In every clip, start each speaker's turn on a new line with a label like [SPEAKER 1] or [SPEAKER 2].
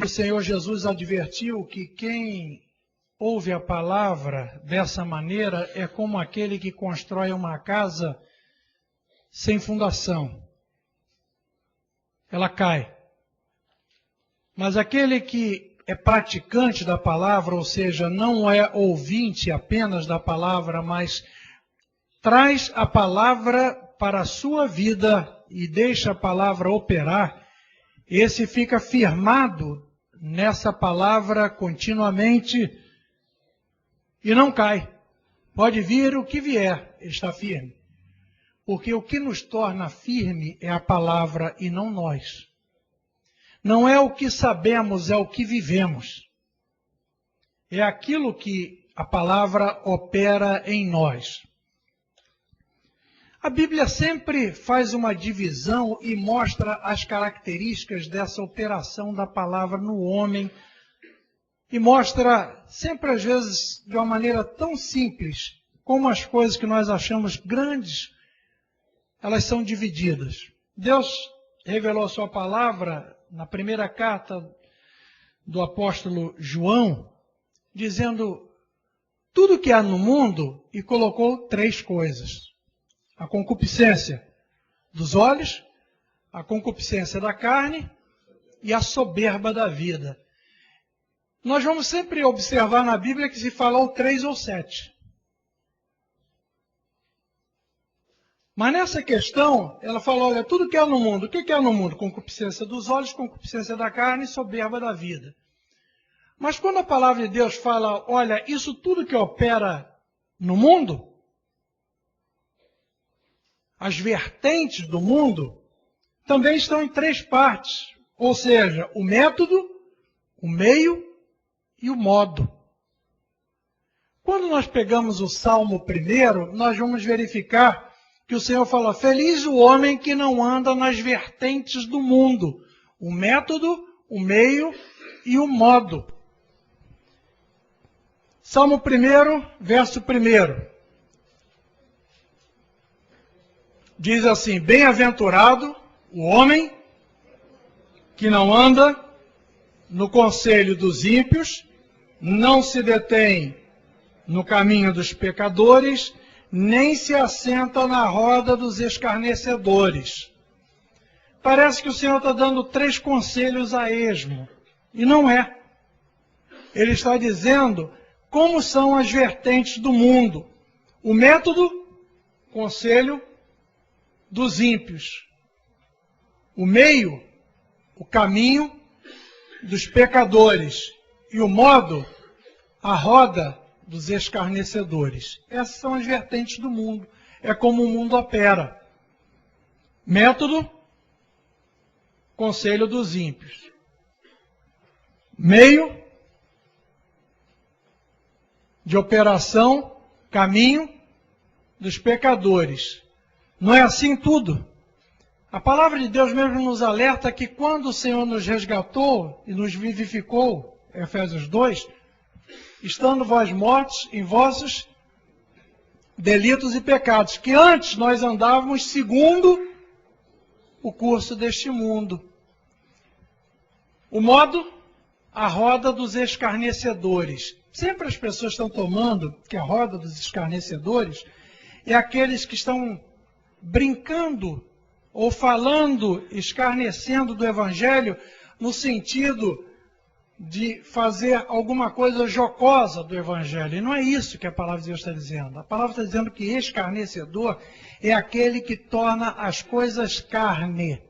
[SPEAKER 1] O Senhor Jesus advertiu que quem ouve a palavra dessa maneira é como aquele que constrói uma casa sem fundação. Ela cai. Mas aquele que é praticante da palavra, ou seja, não é ouvinte apenas da palavra, mas traz a palavra para a sua vida e deixa a palavra operar, esse fica firmado nessa palavra continuamente e não cai. Pode vir o que vier, ele está firme. Porque o que nos torna firme é a palavra e não nós. Não é o que sabemos, é o que vivemos. É aquilo que a palavra opera em nós. A Bíblia sempre faz uma divisão e mostra as características dessa operação da palavra no homem. E mostra sempre, às vezes, de uma maneira tão simples, como as coisas que nós achamos grandes, elas são divididas. Deus revelou a sua palavra na primeira carta do apóstolo João, dizendo tudo que há no mundo, e colocou 3 coisas. A concupiscência dos olhos, a concupiscência da carne e a soberba da vida. Nós vamos sempre observar na Bíblia que se fala ou 3 ou 7. Mas nessa questão, ela fala, olha, tudo que há no mundo, o que há no mundo? Concupiscência dos olhos, concupiscência da carne e soberba da vida. Mas quando a palavra de Deus fala, olha, isso tudo que opera no mundo, as vertentes do mundo, também estão em 3 partes. Ou seja, o método, o meio e o modo. Quando nós pegamos o Salmo 1, nós vamos verificar que o Senhor fala, feliz o homem que não anda nas vertentes do mundo. O método, o meio e o modo. Salmo 1, verso 1. Diz assim, bem-aventurado o homem que não anda no conselho dos ímpios, não se detém no caminho dos pecadores, nem se assenta na roda dos escarnecedores. Parece que o Senhor está dando 3 conselhos a esmo, e não é. Ele está dizendo como são as vertentes do mundo. O método, conselho dos ímpios. O meio, o caminho dos pecadores. E o modo, a roda dos escarnecedores. Essas são as vertentes do mundo. É como o mundo opera. Método, conselho dos ímpios. Meio de operação, caminho dos pecadores. Não é assim tudo. A palavra de Deus mesmo nos alerta que quando o Senhor nos resgatou e nos vivificou, Efésios 2, estando vós mortos em vossos delitos e pecados, que antes nós andávamos segundo o curso deste mundo. O modo, a roda dos escarnecedores. Sempre as pessoas estão tomando que a roda dos escarnecedores é aqueles que estão brincando ou falando, escarnecendo do Evangelho no sentido de fazer alguma coisa jocosa do Evangelho. E não é isso que a palavra de Deus está dizendo. A palavra está dizendo que escarnecedor é aquele que torna as coisas carne.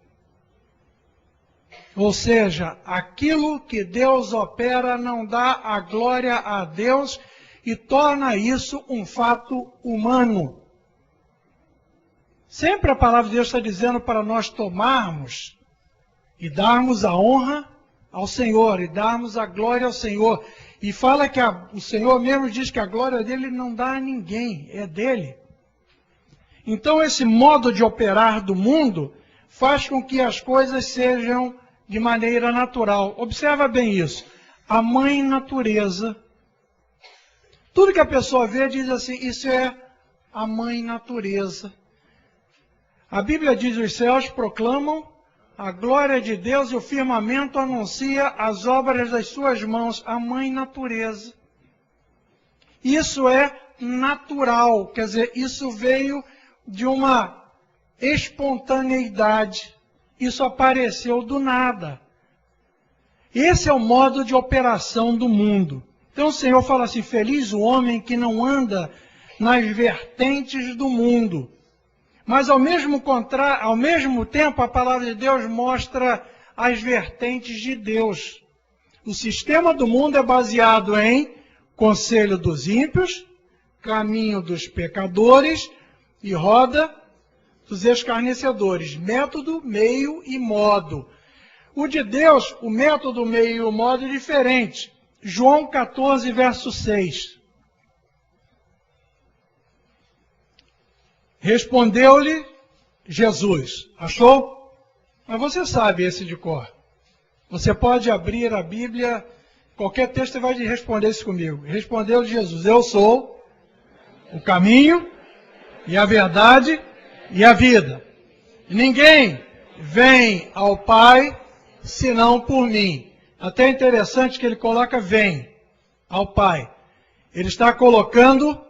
[SPEAKER 1] Ou seja, aquilo que Deus opera não dá a glória a Deus e torna isso um fato humano. Sempre a palavra de Deus está dizendo para nós tomarmos e darmos a honra ao Senhor e darmos a glória ao Senhor. E fala que o Senhor mesmo diz que a glória dele não dá a ninguém, é dele. Então esse modo de operar do mundo faz com que as coisas sejam de maneira natural. Observa bem isso. A mãe natureza. Tudo que a pessoa vê diz assim, isso é a mãe natureza. A Bíblia diz, os céus proclamam a glória de Deus e o firmamento anuncia as obras das suas mãos, a mãe natureza. Isso é natural, quer dizer, isso veio de uma espontaneidade. Isso apareceu do nada. Esse é o modo de operação do mundo. Então o Senhor fala assim, feliz o homem que não anda nas vertentes do mundo. Mas ao mesmo tempo a palavra de Deus mostra as vertentes de Deus. O sistema do mundo é baseado em conselho dos ímpios, caminho dos pecadores e roda dos escarnecedores. Método, meio e modo. O de Deus, o método, o meio e o modo é diferente. João 14, verso 6. Respondeu-lhe Jesus. Achou? Mas você sabe esse de cor. Você pode abrir a Bíblia, qualquer texto vai responder isso comigo. Respondeu-lhe Jesus, eu sou o caminho e a verdade e a vida. Ninguém vem ao Pai senão por mim. Até interessante que ele coloca vem ao Pai. Ele está colocando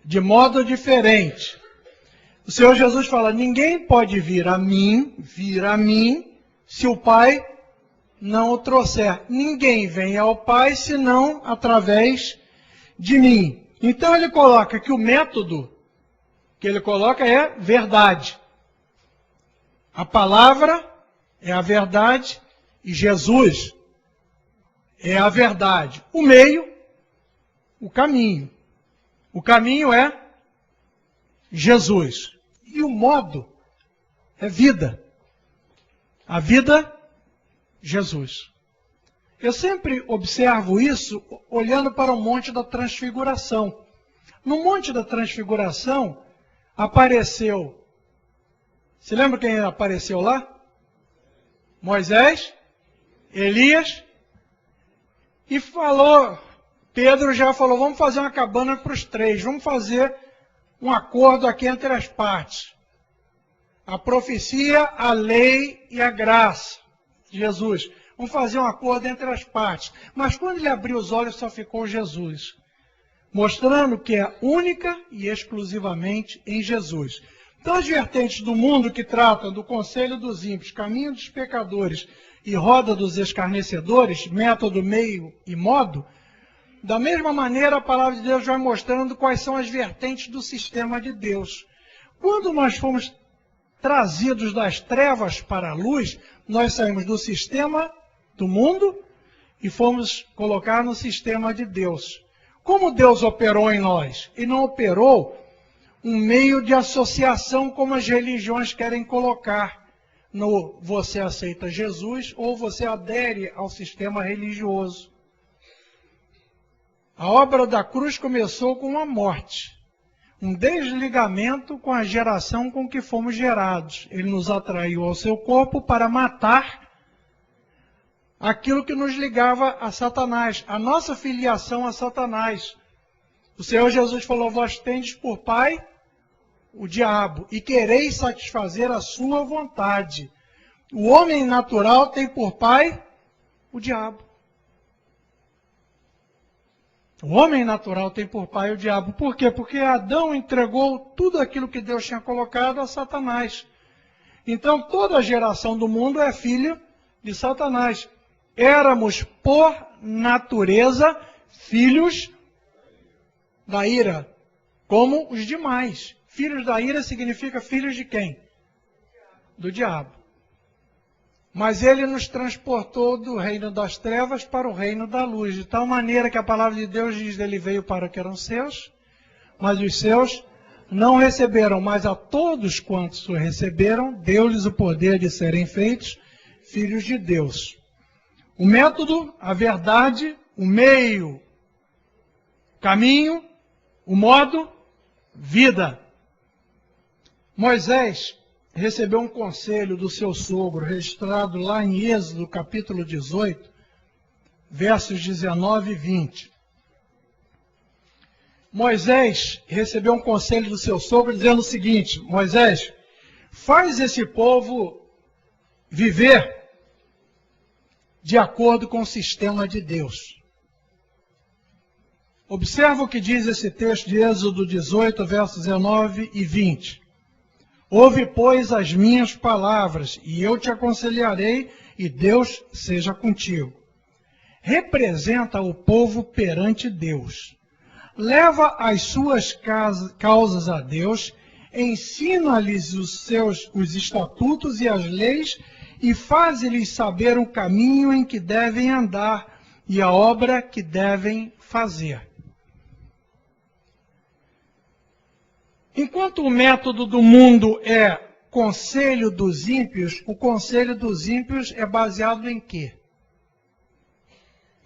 [SPEAKER 1] de modo diferente. O Senhor Jesus fala, ninguém pode vir a mim, se o Pai não o trouxer. Ninguém vem ao Pai senão através de mim. Então ele coloca que o método que ele coloca é verdade. A palavra é a verdade e Jesus é a verdade. O meio, o caminho. O caminho é Jesus. E o modo é vida. A vida, Jesus. Eu sempre observo isso olhando para o Monte da Transfiguração. No Monte da Transfiguração apareceu. Você lembra quem apareceu lá? Moisés, Elias, e falou, Pedro já falou, vamos fazer uma cabana para os três, vamos fazer um acordo aqui entre as partes. A profecia, a lei e a graça. Jesus. Vamos fazer um acordo entre as partes. Mas quando ele abriu os olhos, só ficou Jesus. Mostrando que é única e exclusivamente em Jesus. Então as vertentes do mundo que tratam do conselho dos ímpios, caminho dos pecadores e roda dos escarnecedores, método, meio e modo, da mesma maneira a palavra de Deus vai mostrando quais são as vertentes do sistema de Deus. Quando nós fomos trazidos das trevas para a luz, nós saímos do sistema do mundo e fomos colocar no sistema de Deus. Como Deus operou em nós? E não operou um meio de associação como as religiões querem colocar. No você aceita Jesus ou você adere ao sistema religioso. A obra da cruz começou com uma morte. Um desligamento com a geração com que fomos gerados. Ele nos atraiu ao seu corpo para matar aquilo que nos ligava a Satanás, a nossa filiação a Satanás. O Senhor Jesus falou, vós tendes por pai o diabo, e quereis satisfazer a sua vontade. O homem natural tem por pai o diabo. O homem natural tem por pai o diabo. Por quê? Porque Adão entregou tudo aquilo que Deus tinha colocado a Satanás. Então toda a geração do mundo é filho de Satanás. Éramos, por natureza, filhos da ira, como os demais. Filhos da ira significa filhos de quem? Do diabo. Mas ele nos transportou do reino das trevas para o reino da luz. De tal maneira que a palavra de Deus diz, ele veio para que eram seus, mas os seus não receberam. Mas a todos quantos o receberam, deu-lhes o poder de serem feitos filhos de Deus. O método, a verdade, o meio, caminho, o modo, vida. Moisés recebeu um conselho do seu sogro, registrado lá em Êxodo, capítulo 18, versos 19 e 20. Moisés recebeu um conselho do seu sogro dizendo o seguinte, Moisés, faz esse povo viver de acordo com o sistema de Deus. Observa o que diz esse texto de Êxodo 18, versos 19 e 20. Ouve, pois, as minhas palavras, e eu te aconselharei, e Deus seja contigo. Representa o povo perante Deus. Leva as suas causas a Deus, ensina-lhes os estatutos e as leis, e faz-lhes saber o caminho em que devem andar e a obra que devem fazer. Enquanto o método do mundo é conselho dos ímpios, o conselho dos ímpios é baseado em quê?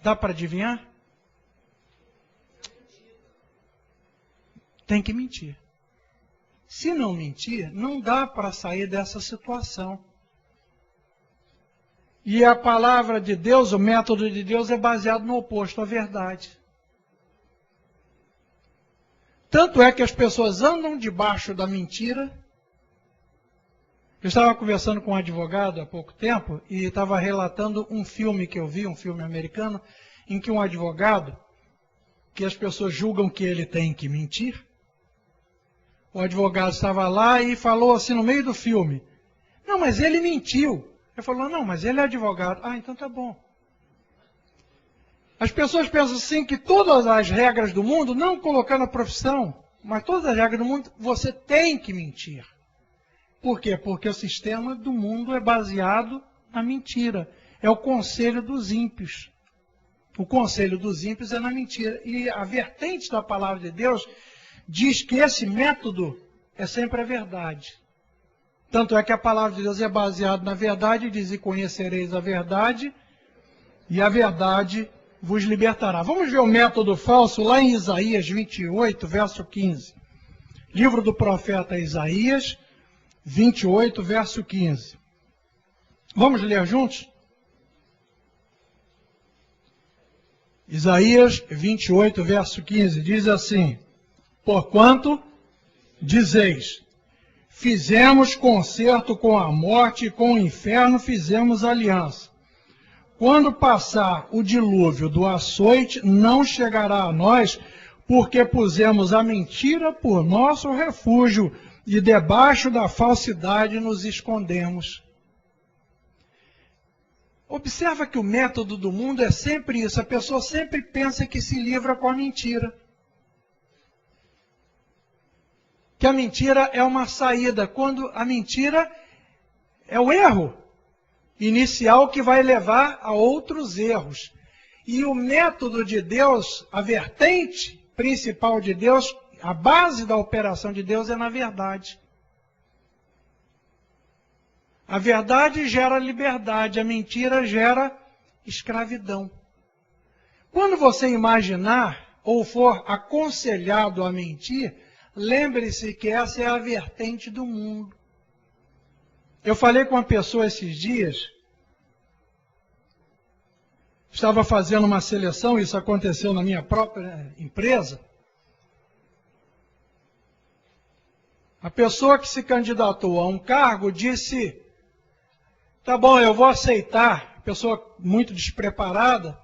[SPEAKER 1] Dá para adivinhar? Tem que mentir. Se não mentir, não dá para sair dessa situação. E a palavra de Deus, o método de Deus é baseado no oposto, a verdade. Tanto é que as pessoas andam debaixo da mentira. Eu estava conversando com um advogado há pouco tempo e estava relatando um filme que eu vi, um filme americano, em que um advogado, que as pessoas julgam que ele tem que mentir, o advogado estava lá e falou assim no meio do filme, não, mas ele mentiu. Ele falou, não, mas ele é advogado. Ah, então tá bom. As pessoas pensam assim que todas as regras do mundo, não colocando a profissão, mas todas as regras do mundo, você tem que mentir. Por quê? Porque o sistema do mundo é baseado na mentira. É o conselho dos ímpios. O conselho dos ímpios é na mentira. E a vertente da palavra de Deus diz que esse método é sempre a verdade. Tanto é que a palavra de Deus é baseada na verdade, diz, e conhecereis a verdade, e a verdade vos libertará. Vamos ver o método falso lá em Isaías 28, verso 15. Livro do profeta Isaías, 28, verso 15. Vamos ler juntos? Isaías 28, verso 15, diz assim, porquanto dizeis, fizemos concerto com a morte e com o inferno fizemos aliança. Quando passar o dilúvio do açoite, não chegará a nós, porque pusemos a mentira por nosso refúgio e debaixo da falsidade nos escondemos. Observa que o método do mundo é sempre isso. A pessoa sempre pensa que se livra com a mentira. Que a mentira é uma saída, quando a mentira é o erro inicial que vai levar a outros erros. E o método de Deus, a vertente principal de Deus, a base da operação de Deus é na verdade. A verdade gera liberdade, a mentira gera escravidão. Quando você imaginar ou for aconselhado a mentir, lembre-se que essa é a vertente do mundo. Eu falei com uma pessoa esses dias, estava fazendo uma seleção, isso aconteceu na minha própria empresa. A pessoa que se candidatou a um cargo disse, tá bom, eu vou aceitar. A pessoa muito despreparada,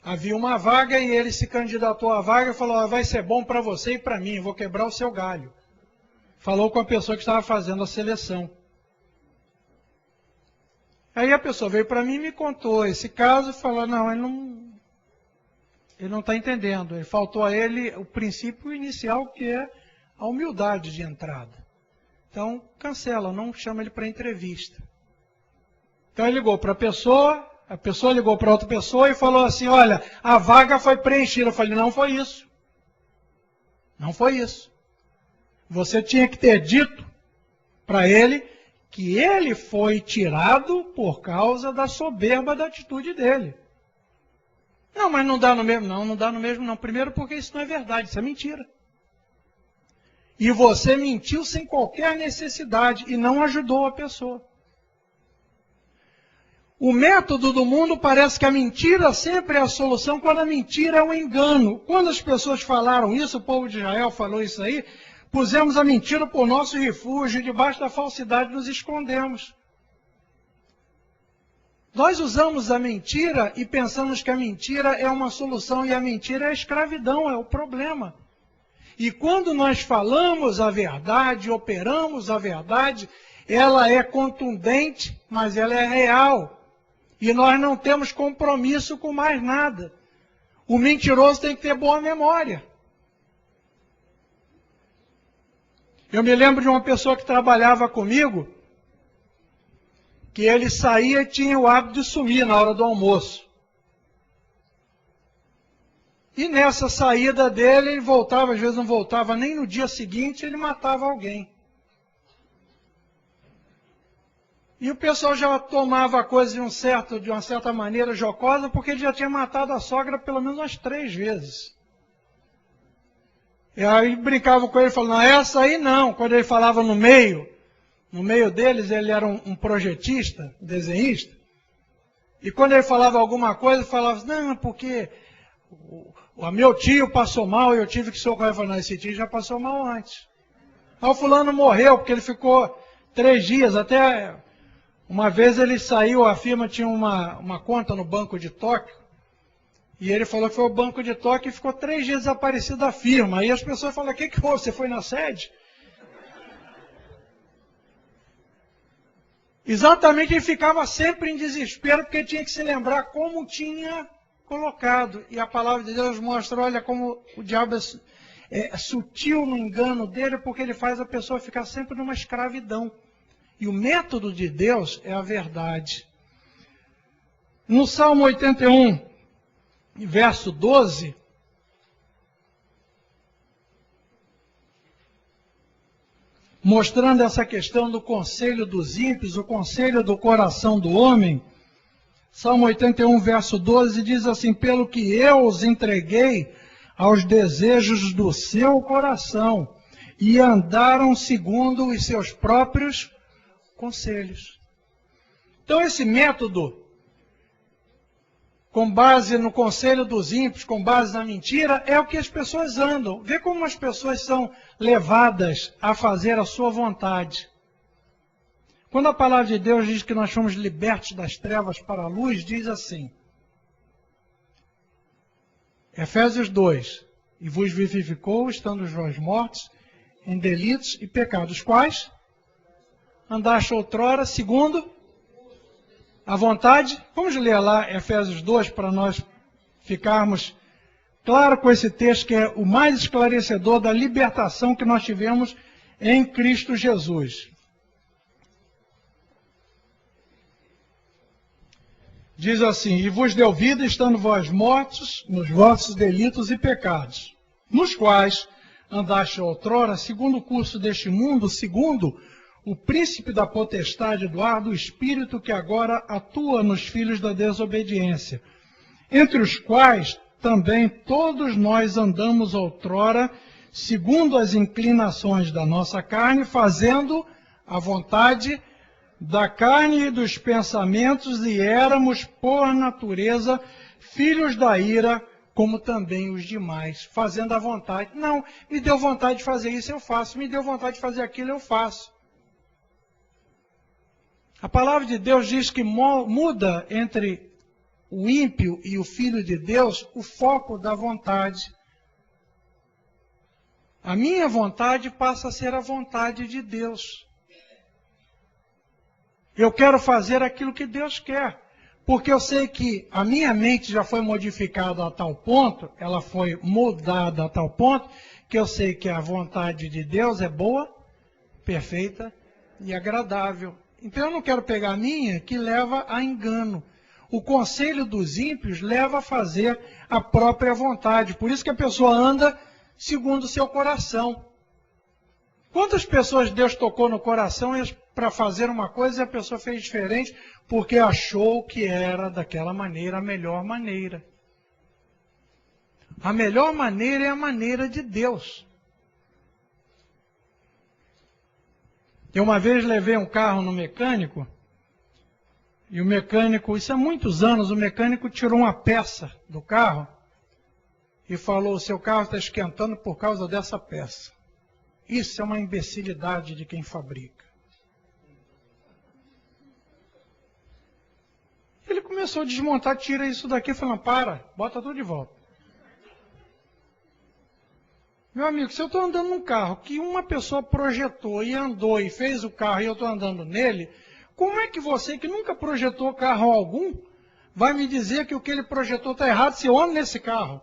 [SPEAKER 1] havia uma vaga e ele se candidatou à vaga e falou, vai ser bom para você e para mim, eu vou quebrar o seu galho. Falou com a pessoa que estava fazendo a seleção. Aí a pessoa veio para mim e me contou esse caso e falou, não, ele não está entendendo. Ele faltou a ele o princípio inicial, que é a humildade de entrada. Então, cancela, não chama ele para entrevista. Então ele ligou para a pessoa ligou para outra pessoa e falou assim, olha, a vaga foi preenchida. Eu falei, não foi isso. Não foi isso. Você tinha que ter dito para ele que ele foi tirado por causa da soberba da atitude dele. Não, mas não dá no mesmo. Não dá no mesmo não. Primeiro porque isso não é verdade, isso é mentira. E você mentiu sem qualquer necessidade e não ajudou a pessoa. O método do mundo parece que a mentira sempre é a solução, quando a mentira é um engano. Quando as pessoas falaram isso, o povo de Israel falou isso aí, pusemos a mentira por nosso refúgio, e debaixo da falsidade nos escondemos. Nós usamos a mentira e pensamos que a mentira é uma solução, e a mentira é a escravidão, é o problema. E quando nós falamos a verdade, operamos a verdade, ela é contundente, mas ela é real. E nós não temos compromisso com mais nada. O mentiroso tem que ter boa memória. Eu me lembro de uma pessoa que trabalhava comigo, que ele saía e tinha o hábito de sumir na hora do almoço. E nessa saída dele, ele voltava, às vezes não voltava nem no dia seguinte, ele matava alguém. E o pessoal já tomava a coisa de uma certa maneira jocosa, porque ele já tinha matado a sogra pelo menos umas 3 vezes. E aí brincava com ele, falando, não, essa aí não. Quando ele falava no meio deles, ele era um projetista, um desenhista. E quando ele falava alguma coisa, ele falava, não, porque o meu tio passou mal e eu tive que socorrer. Eu falei, não, esse tio já passou mal antes. Aí o fulano morreu, porque ele ficou 3 dias, até uma vez ele saiu, a firma tinha uma conta no Banco de Tóquio, e ele falou que foi o Banco de Tóquio e ficou 3 dias desaparecido da firma. Aí as pessoas falam, o que houve? Você foi na sede? Exatamente, ele ficava sempre em desespero, porque tinha que se lembrar como tinha colocado. E a palavra de Deus mostra, olha como o diabo é sutil no engano dele, porque ele faz a pessoa ficar sempre numa escravidão. E o método de Deus é a verdade. No Salmo 81, verso 12, mostrando essa questão do conselho dos ímpios, o conselho do coração do homem, Salmo 81, verso 12, diz assim, pelo que eu os entreguei aos desejos do seu coração, e andaram segundo os seus próprios conselhos. Então esse método, com base no conselho dos ímpios, com base na mentira, é o que as pessoas andam. Vê como as pessoas são levadas a fazer a sua vontade. Quando a palavra de Deus diz que nós somos libertos das trevas para a luz, diz assim, Efésios 2, e vos vivificou, estando vós mortos, em delitos e pecados, quais? Andaste outrora, segundo a vontade. Vamos ler lá Efésios 2 para nós ficarmos claro com esse texto que é o mais esclarecedor da libertação que nós tivemos em Cristo Jesus. Diz assim, e vos deu vida estando vós mortos nos vossos delitos e pecados, nos quais andaste outrora, segundo o curso deste mundo, segundo o príncipe da potestade do ar do espírito que agora atua nos filhos da desobediência, entre os quais também todos nós andamos outrora, segundo as inclinações da nossa carne, fazendo a vontade da carne e dos pensamentos, e éramos, por natureza, filhos da ira, como também os demais, fazendo a vontade. Não, me deu vontade de fazer isso, eu faço. Me deu vontade de fazer aquilo, eu faço. A palavra de Deus diz que muda entre o ímpio e o filho de Deus o foco da vontade. A minha vontade passa a ser a vontade de Deus. Eu quero fazer aquilo que Deus quer, porque eu sei que a minha mente já foi modificada a tal ponto, ela foi moldada a tal ponto, que eu sei que a vontade de Deus é boa, perfeita e agradável. Então eu não quero pegar a minha, que leva a engano. O conselho dos ímpios leva a fazer a própria vontade. Por isso que a pessoa anda segundo o seu coração. Quantas pessoas Deus tocou no coração para fazer uma coisa e a pessoa fez diferente porque achou que era daquela maneira a melhor maneira? A melhor maneira é a maneira de Deus. Eu uma vez levei um carro no mecânico, e o mecânico, isso há muitos anos, o mecânico tirou uma peça do carro e falou, o seu carro está esquentando por causa dessa peça. Isso é uma imbecilidade de quem fabrica. Ele começou a desmontar, tira isso daqui, falando, para, bota tudo de volta. Meu amigo, se eu estou andando num carro que uma pessoa projetou e andou e fez o carro e eu estou andando nele, como é que você, que nunca projetou carro algum, vai me dizer que o que ele projetou está errado se eu ando nesse carro?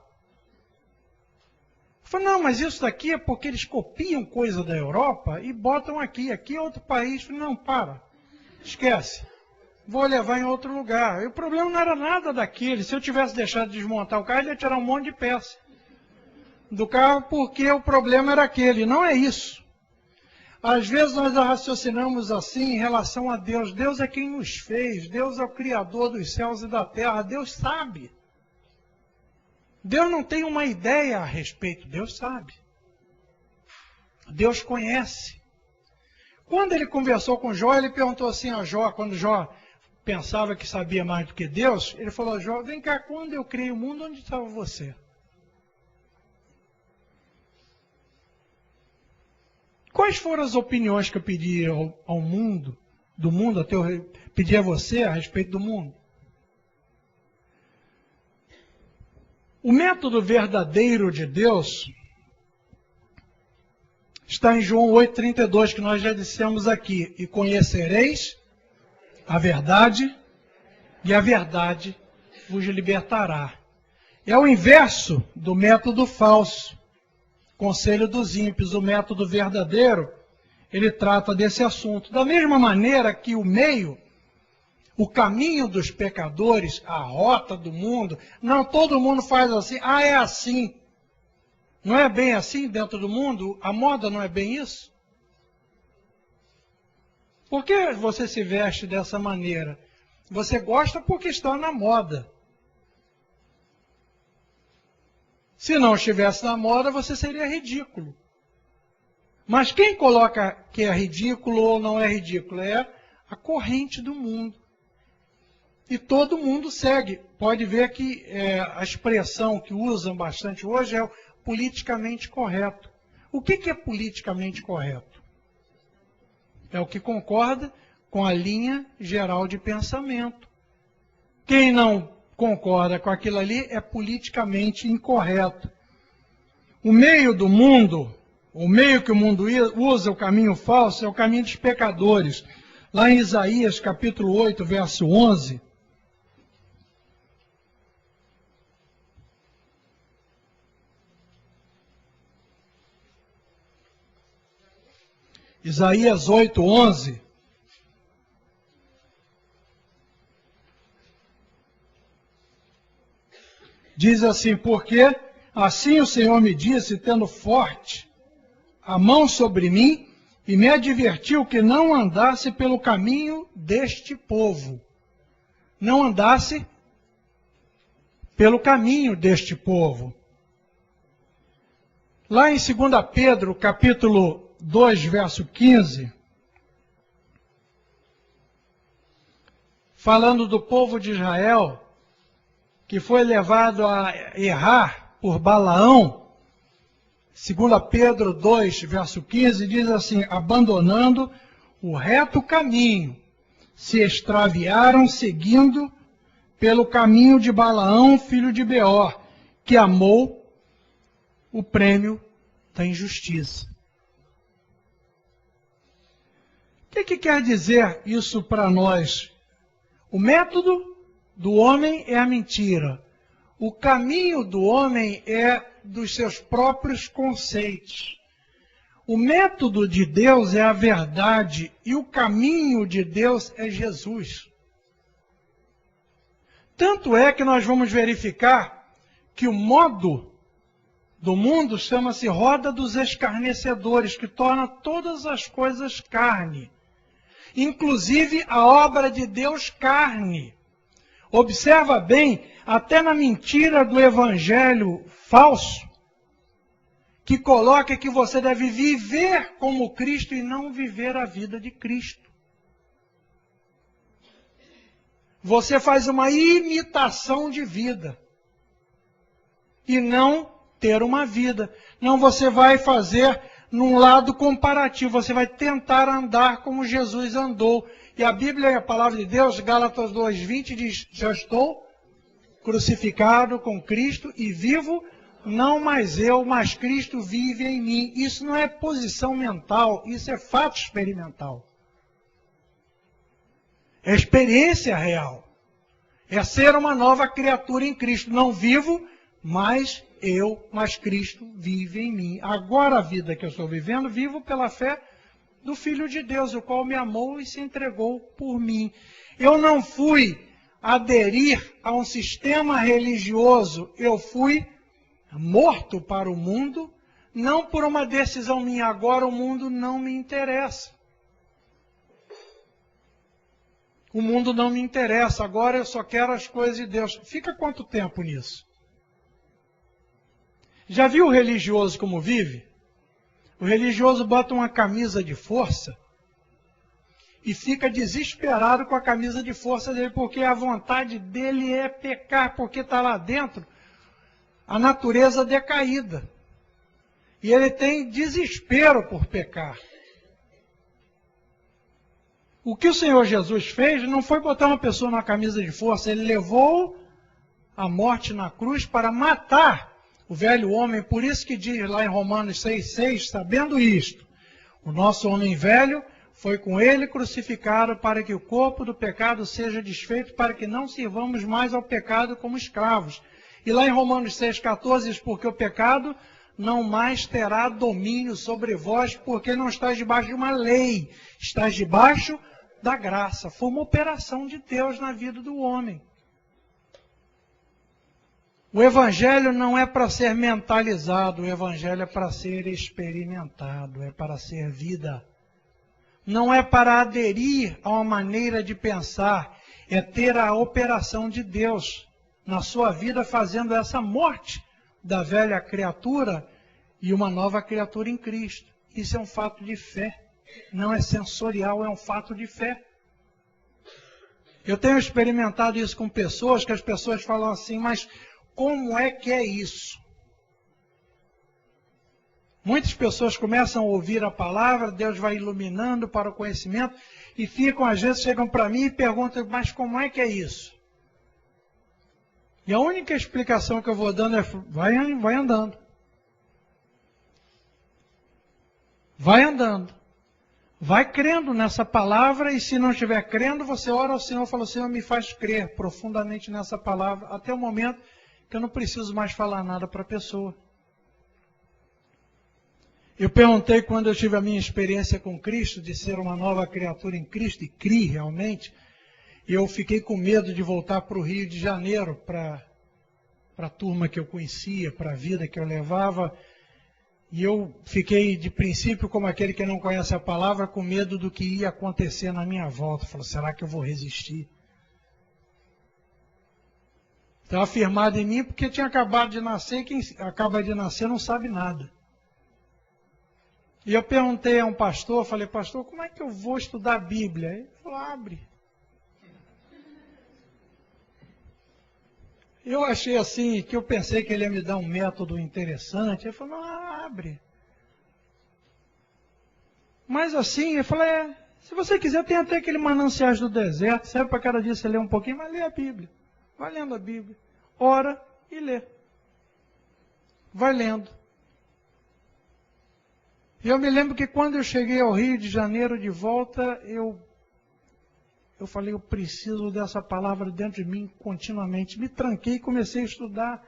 [SPEAKER 1] Eu falei, não, mas isso daqui é porque eles copiam coisa da Europa e botam aqui. Aqui é outro país. Eu falei, não, para, esquece. Vou levar em outro lugar. E o problema não era nada daquele. Se eu tivesse deixado de desmontar o carro, ele ia tirar um monte de peça do carro, porque o problema era aquele. Não é isso. Às vezes nós raciocinamos assim em relação a Deus. Deus é quem nos fez. Deus é o Criador dos céus e da terra. Deus sabe. Deus não tem uma ideia a respeito. Deus sabe. Deus conhece. Quando ele conversou com Jó, ele perguntou assim a Jó, quando Jó pensava que sabia mais do que Deus, ele falou, Jó, vem cá, quando eu criei o mundo, onde estava você? Quais foram as opiniões que eu pedi ao mundo, do mundo, até eu pedi a você a respeito do mundo? O método verdadeiro de Deus está em João 8,32, que nós já dissemos aqui. E conhecereis a verdade, e a verdade vos libertará. É o inverso do método falso. Conselho dos ímpios, o método verdadeiro, ele trata desse assunto. Da mesma maneira que o meio, o caminho dos pecadores, a rota do mundo, não todo mundo faz assim, é assim. Não é bem assim dentro do mundo? A moda não é bem isso? Por que você se veste dessa maneira? Você gosta porque está na moda. Se não estivesse na moda, você seria ridículo. Mas quem coloca que é ridículo ou não é ridículo? É a corrente do mundo. E todo mundo segue. Pode ver que a expressão que usam bastante hoje é o politicamente correto. O que é politicamente correto? É o que concorda com a linha geral de pensamento. Quem não concorda com aquilo ali é politicamente incorreto. O meio do mundo, o meio que o mundo usa, o caminho falso, é o caminho dos pecadores. Lá em Isaías, capítulo 8, verso 11, Isaías 8, 11, diz assim, porque assim o Senhor me disse, tendo forte a mão sobre mim, e me advertiu que não andasse pelo caminho deste povo. Não andasse pelo caminho deste povo. Lá em 2 Pedro, capítulo 2, verso 15, falando do povo de Israel, que foi levado a errar por Balaão, 2 Pedro 2, verso 15, diz assim, abandonando o reto caminho, se extraviaram seguindo pelo caminho de Balaão, filho de Beor, que amou o prêmio da injustiça. O que quer dizer isso para nós? O método do homem é a mentira. O caminho do homem é dos seus próprios conceitos. O método de Deus é a verdade e o caminho de Deus é Jesus. Tanto é que nós vamos verificar que o modo do mundo chama-se roda dos escarnecedores, que torna todas as coisas carne. Inclusive a obra de Deus carne. Observa bem, até na mentira do evangelho falso, que coloca que você deve viver como Cristo e não viver a vida de Cristo. Você faz uma imitação de vida e não ter uma vida. Não, você vai fazer num lado comparativo, você vai tentar andar como Jesus andou. E a Bíblia, a palavra de Deus, Gálatas 2:20 diz, já estou crucificado com Cristo e vivo, não mais eu, mas Cristo vive em mim. Isso não é posição mental, isso é fato experimental. É experiência real. É ser uma nova criatura em Cristo. Não vivo, mas Cristo vive em mim. Agora a vida que eu estou vivendo, vivo pela fé do Filho de Deus, o qual me amou e se entregou por mim. Eu não fui aderir a um sistema religioso, eu fui morto para o mundo, não por uma decisão minha, agora o mundo não me interessa. O mundo não me interessa, agora eu só quero as coisas de Deus. Fica quanto tempo nisso? Já viu o religioso como vive? O religioso bota uma camisa de força e fica desesperado com a camisa de força dele, porque a vontade dele é pecar, porque está lá dentro a natureza decaída. E ele tem desespero por pecar. O que o Senhor Jesus fez não foi botar uma pessoa numa camisa de força, ele levou a morte na cruz para matar o velho homem. Por isso que diz lá em Romanos 6,6, sabendo isto, o nosso homem velho foi com ele crucificado para que o corpo do pecado seja desfeito, para que não sirvamos mais ao pecado como escravos. E lá em Romanos 6,14 diz, porque o pecado não mais terá domínio sobre vós, porque não estás debaixo de uma lei, estás debaixo da graça. Foi uma operação de Deus na vida do homem. O Evangelho não é para ser mentalizado, o Evangelho é para ser experimentado, é para ser vida. Não é para aderir a uma maneira de pensar, é ter a operação de Deus na sua vida, fazendo essa morte da velha criatura e uma nova criatura em Cristo. Isso é um fato de fé, não é sensorial, é um fato de fé. Eu tenho experimentado isso com pessoas, que as pessoas falam assim, mas como é que é isso? Muitas pessoas começam a ouvir a palavra, Deus vai iluminando para o conhecimento, e ficam, às vezes, chegam para mim e perguntam, mas como é que é isso? E a única explicação que eu vou dando é, vai andando. Vai andando. Vai crendo nessa palavra, e se não estiver crendo, você ora ao Senhor e fala, Senhor, me faz crer profundamente nessa palavra, até o momento que eu não preciso mais falar nada para a pessoa. Eu perguntei quando eu tive a minha experiência com Cristo, de ser uma nova criatura em Cristo, e criei realmente, e eu fiquei com medo de voltar para o Rio de Janeiro, para a turma que eu conhecia, para a vida que eu levava, e eu fiquei de princípio como aquele que não conhece a palavra, com medo do que ia acontecer na minha volta. Falei, será que eu vou resistir? Estava afirmado em mim porque tinha acabado de nascer, e quem acaba de nascer não sabe nada. E eu perguntei a um pastor, falei, pastor, como é que eu vou estudar a Bíblia? Ele falou, abre. Eu achei assim, que eu pensei que ele ia me dar um método interessante. Ele falou, não, abre. Mas assim, ele falou, se você quiser, tem até aquele mananciais do deserto, serve para cada dia você ler um pouquinho, mas lê a Bíblia. Vai lendo a Bíblia. Ora e lê. Vai lendo. E eu me lembro que quando eu cheguei ao Rio de Janeiro de volta, eu falei, eu preciso dessa palavra dentro de mim continuamente. Me tranquei e comecei a estudar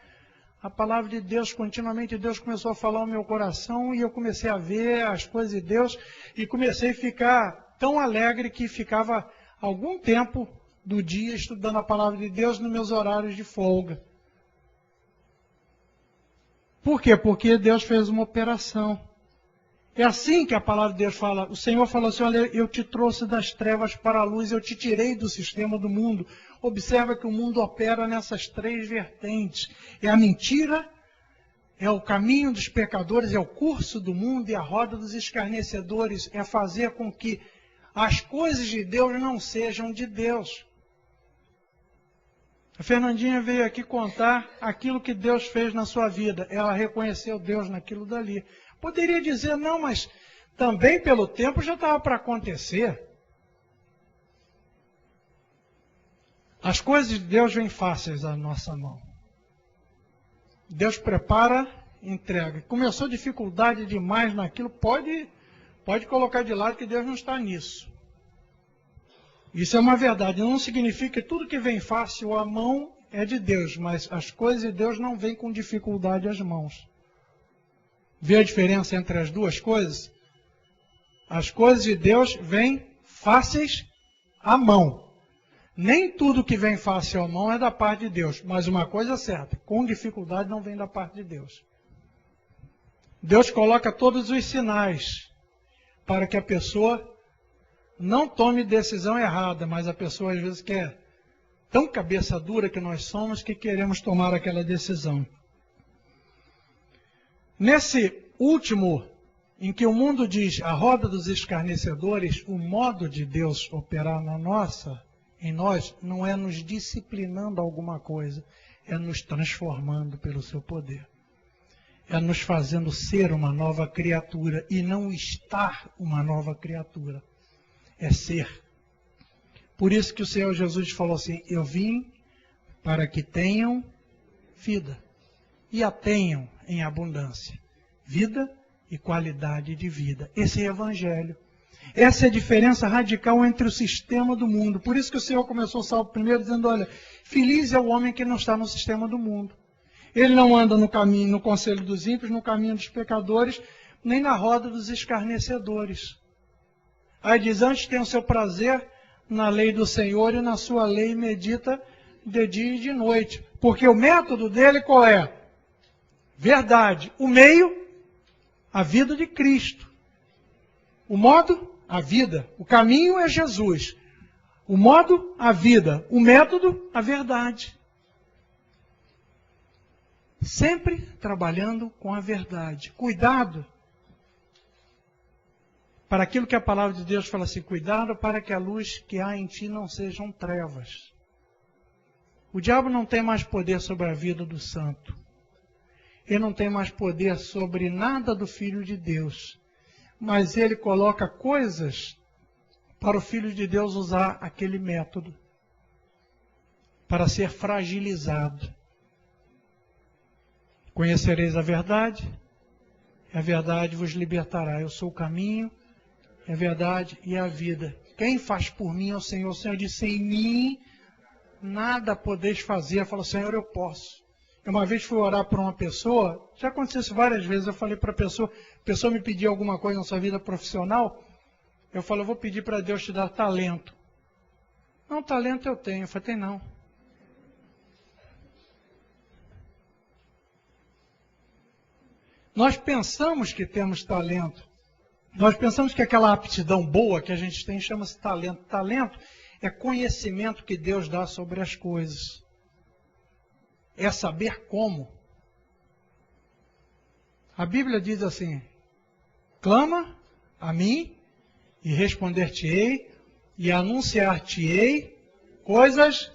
[SPEAKER 1] a palavra de Deus continuamente. Deus começou a falar no meu coração e eu comecei a ver as coisas de Deus e comecei a ficar tão alegre que ficava algum tempo do dia estudando a palavra de Deus nos meus horários de folga. Por quê? Porque Deus fez uma operação. É assim que a palavra de Deus fala. O Senhor falou assim, olha, eu te trouxe das trevas para a luz, eu te tirei do sistema do mundo. Observa que o mundo opera nessas três vertentes. É a mentira, é o caminho dos pecadores, é o curso do mundo e a roda dos escarnecedores. É fazer com que as coisas de Deus não sejam de Deus. A Fernandinha veio aqui contar aquilo que Deus fez na sua vida. Ela reconheceu Deus naquilo dali. Poderia dizer, não, mas também pelo tempo já estava para acontecer. As coisas de Deus vêm fáceis à nossa mão. Deus prepara, entrega. Começou dificuldade demais naquilo, pode colocar de lado que Deus não está nisso. Isso é uma verdade. Não significa que tudo que vem fácil à mão é de Deus, mas as coisas de Deus não vêm com dificuldade às mãos. Vê a diferença entre as duas coisas? As coisas de Deus vêm fáceis à mão. Nem tudo que vem fácil à mão é da parte de Deus, mas uma coisa é certa, com dificuldade não vem da parte de Deus. Deus coloca todos os sinais para que a pessoa não tome decisão errada, mas a pessoa às vezes quer tão cabeça dura que nós somos que queremos tomar aquela decisão. Nesse último, em que o mundo diz a roda dos escarnecedores, o modo de Deus operar em nós, não é nos disciplinando alguma coisa, é nos transformando pelo seu poder. É nos fazendo ser uma nova criatura e não estar uma nova criatura. É ser. Por isso que o Senhor Jesus falou assim, eu vim para que tenham vida e a tenham em abundância. Vida e qualidade de vida. Esse é o Evangelho. Essa é a diferença radical entre o sistema do mundo. Por isso que o Senhor começou o salmo primeiro dizendo, olha, feliz é o homem que não está no sistema do mundo. Ele não anda no caminho, no conselho dos ímpios, no caminho dos pecadores, nem na roda dos escarnecedores. Aí diz, antes tem o seu prazer na lei do Senhor e na sua lei medita de dia e de noite. Porque o método dele qual é? Verdade. O meio, a vida de Cristo. O modo, a vida. O caminho é Jesus. O modo, a vida. O método, a verdade. Sempre trabalhando com a verdade. Cuidado para aquilo que a palavra de Deus fala assim, cuidado para que a luz que há em ti não sejam trevas. O diabo não tem mais poder sobre a vida do santo. Ele não tem mais poder sobre nada do Filho de Deus. Mas ele coloca coisas para o Filho de Deus usar aquele método para ser fragilizado. Conhecereis a verdade vos libertará. Eu sou o caminho, é a verdade e a vida. Quem faz por mim é o Senhor. O Senhor disse, em mim nada podeis fazer. Eu falo, Senhor, eu posso. Eu uma vez fui orar por uma pessoa, já aconteceu isso várias vezes, eu falei para a pessoa me pediu alguma coisa na sua vida profissional, eu falei, eu vou pedir para Deus te dar talento. Não, talento eu tenho. Eu falei, tem não. Nós pensamos que temos talento. Nós pensamos que aquela aptidão boa que a gente tem chama-se talento. Talento é conhecimento que Deus dá sobre as coisas. É saber como. A Bíblia diz assim, clama a mim e responder-te-ei e anunciar-te-ei coisas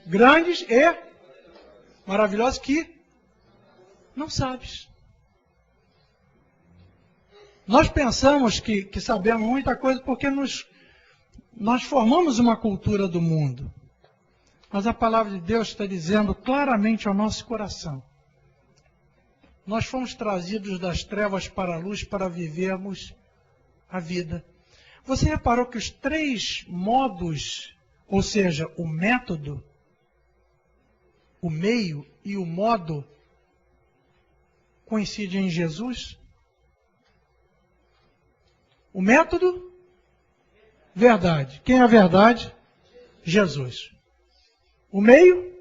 [SPEAKER 1] grandes e maravilhosas que não sabes. Nós pensamos que sabemos muita coisa porque nós formamos uma cultura do mundo. Mas a palavra de Deus está dizendo claramente ao nosso coração. Nós fomos trazidos das trevas para a luz para vivermos a vida. Você reparou que os 3 modos, ou seja, o método, o meio e o modo, coincidem em Jesus? O método, verdade. Quem é a verdade? Jesus. O meio,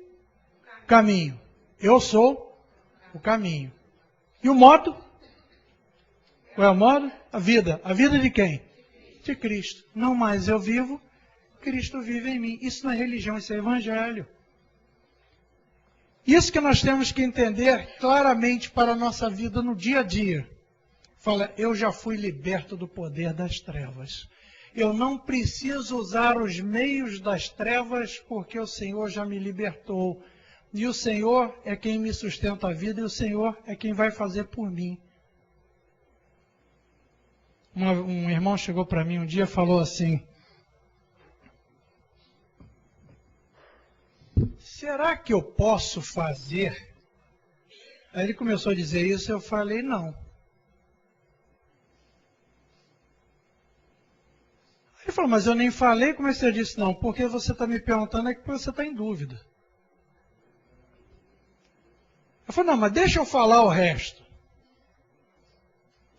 [SPEAKER 1] caminho. Eu sou o caminho. E o modo? Qual é o modo? A vida. A vida de quem? De Cristo. Não mais eu vivo, Cristo vive em mim. Isso não é religião, isso é evangelho. Isso que nós temos que entender claramente para a nossa vida no dia a dia. Fala, eu já fui liberto do poder das trevas. Eu não preciso usar os meios das trevas porque o Senhor já me libertou. E o Senhor é quem me sustenta a vida e o Senhor é quem vai fazer por mim. Um irmão chegou para mim um dia e falou assim, será que eu posso fazer? Aí ele começou a dizer isso, eu falei, não. Ele falou, mas eu nem falei, como é que você disse não? Porque você está me perguntando é que você está em dúvida. Eu falei, não, mas deixa eu falar o resto.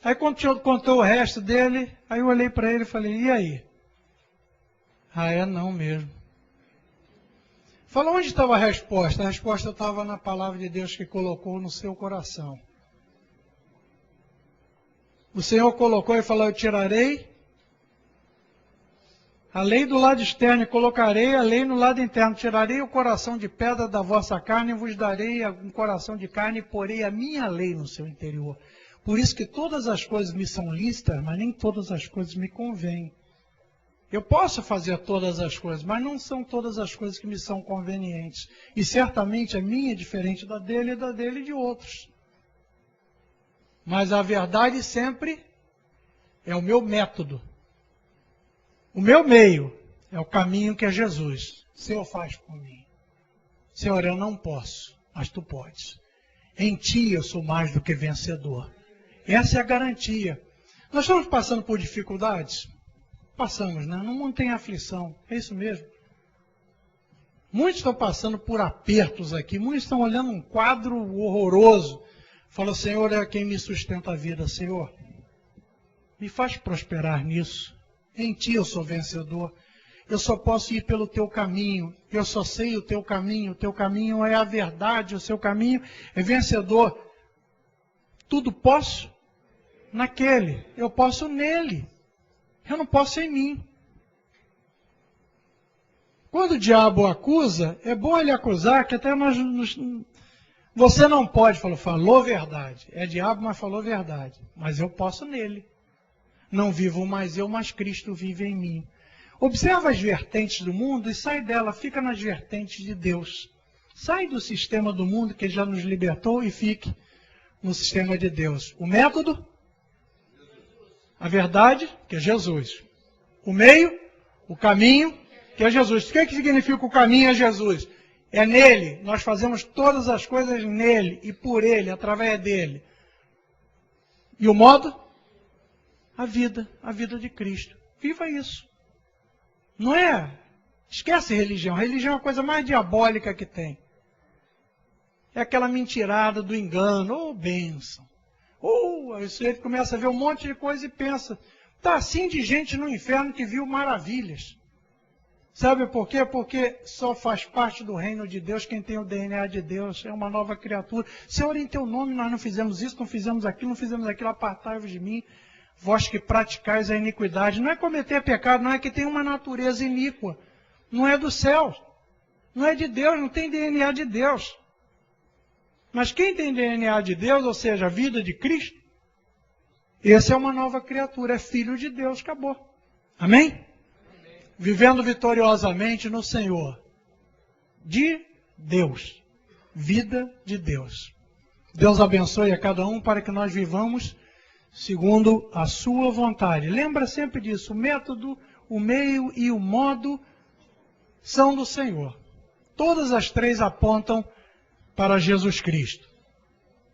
[SPEAKER 1] Aí quando contou o resto dele, aí eu olhei para ele e falei, e aí? Ah, é não mesmo. Falou, onde estava a resposta? A resposta estava na palavra de Deus que colocou no seu coração. O Senhor colocou e falou, eu tirarei a lei do lado externo e colocarei a lei no lado interno. Tirarei o coração de pedra da vossa carne e vos darei um coração de carne e porei a minha lei no seu interior. Por isso que todas as coisas me são lícitas, mas nem todas as coisas me convêm. Eu posso fazer todas as coisas, mas não são todas as coisas que me são convenientes. E certamente a minha é diferente da dele e da dele e de outros. Mas a verdade sempre é o meu método. O meu meio é o caminho que é Jesus. O Senhor faz por mim. Senhor, eu não posso, mas tu podes. Em ti eu sou mais do que vencedor. Essa é a garantia. Nós estamos passando por dificuldades? Passamos, né? No mundo tem aflição. É isso mesmo. Muitos estão passando por apertos aqui. Muitos estão olhando um quadro horroroso. Fala, Senhor, é quem me sustenta a vida. Senhor, me faz prosperar nisso. Em ti eu sou vencedor. Eu só posso ir pelo teu caminho. Eu só sei o teu caminho. O teu caminho é a verdade. O seu caminho é vencedor. Tudo posso naquele. Eu posso nele. Eu não posso em mim. Quando o diabo acusa, é bom ele acusar, que até nós... Você não pode, falou verdade. É diabo, mas falou verdade. Mas eu posso nele. Não vivo mais eu, mas Cristo vive em mim. Observa as vertentes do mundo e sai dela, fica nas vertentes de Deus. Sai do sistema do mundo que já nos libertou e fique no sistema de Deus. O método, a verdade, que é Jesus. O meio, o caminho, que é Jesus. O que significa o caminho é Jesus? É nele, nós fazemos todas as coisas nele e por ele, através dele. E o modo? A vida de Cristo. Viva isso. Não é? Esquece religião. Religião é a coisa mais diabólica que tem. É aquela mentirada do engano. Oh, bênção. Aí você começa a ver um monte de coisa e pensa, tá assim de gente no inferno que viu maravilhas. Sabe por quê? Porque só faz parte do reino de Deus quem tem o DNA de Deus, é uma nova criatura. Senhor, em teu nome nós não fizemos isso, não fizemos aquilo, apartai-vos de mim, vós que praticais a iniquidade. Não é cometer pecado, não é que tem uma natureza iníqua, não é do céu, não é de Deus, não tem DNA de Deus. Mas quem tem DNA de Deus, ou seja, a vida de Cristo, esse é uma nova criatura, é filho de Deus, acabou. Amém? Vivendo vitoriosamente no Senhor. De Deus. Vida de Deus. Deus abençoe a cada um para que nós vivamos segundo a sua vontade. Lembra sempre disso, o método, o meio e o modo são do Senhor. Todas as três apontam para Jesus Cristo.